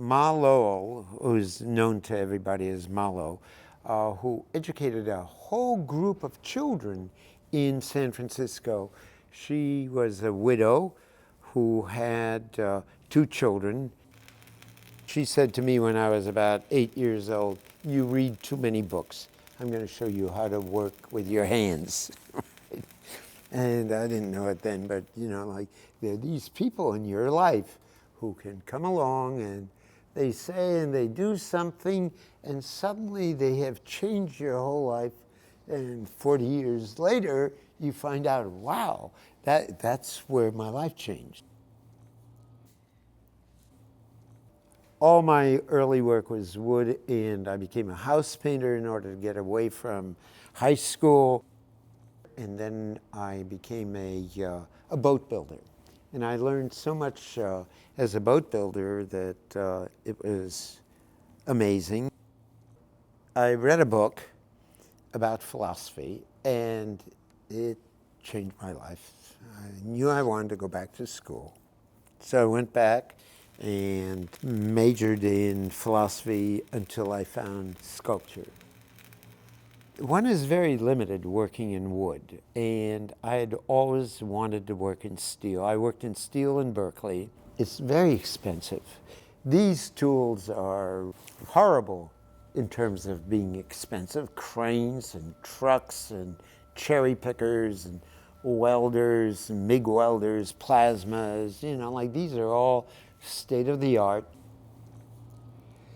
Ma Lowell, who's known to everybody as Malo, who educated a whole group of children in San Francisco. She was a widow who had 2 children. She said to me when I was about 8 years old, "You read too many books. I'm going to show you how to work with your hands." And I didn't know it then, but like there are these people in your life who can come along and they say and they do something and suddenly they have changed your whole life. And 40 years later, you find out, wow, that's where my life changed. All my early work was wood, and I became a house painter in order to get away from high school. And then I became a boat builder. And I learned so much as a boat builder that it was amazing. I read a book about philosophy, and it changed my life. I knew I wanted to go back to school. So I went back and majored in philosophy until I found sculpture. One is very limited working in wood, and I had always wanted to work in steel. I worked in steel in Berkeley. It's very expensive. These tools are horrible in terms of being expensive. Cranes and trucks and cherry pickers and welders and MIG welders, plasmas, like these are all state of the art.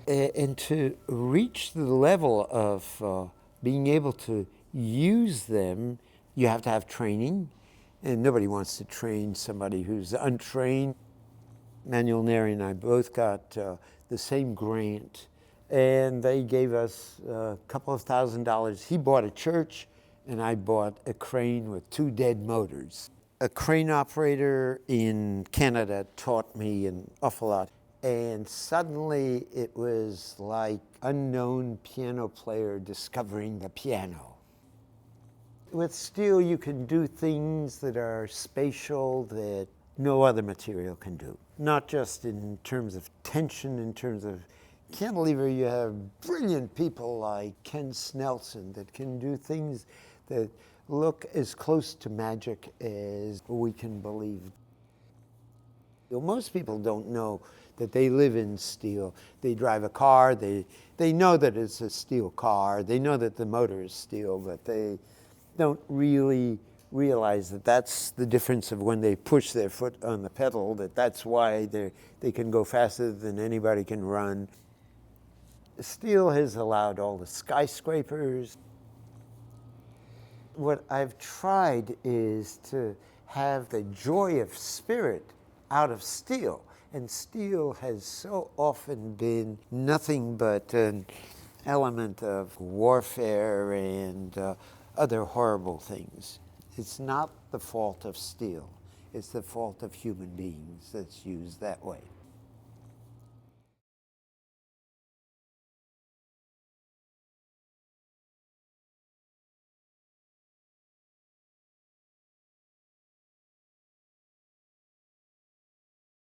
And to reach the level of being able to use them, you have to have training, and nobody wants to train somebody who's untrained. Manuel Neri and I both got the same grant, and they gave us a couple of $1,000s. He bought a church, and I bought a crane with 2 dead motors. A crane operator in Canada taught me an awful lot. And suddenly it was like unknown piano player discovering the piano. With steel, you can do things that are spatial that no other material can do. Not just in terms of tension, in terms of cantilever, you have brilliant people like Ken Snelson that can do things that look as close to magic as we can believe. Most people don't know that they live in steel. They drive a car, they know that it's a steel car, they know that the motor is steel, but they don't really realize that that's the difference of when they push their foot on the pedal, that's why they can go faster than anybody can run. Steel has allowed all the skyscrapers. What I've tried is to have the joy of spirit out of steel. And steel has so often been nothing but an element of warfare and other horrible things. It's not the fault of steel. It's the fault of human beings that's used that way.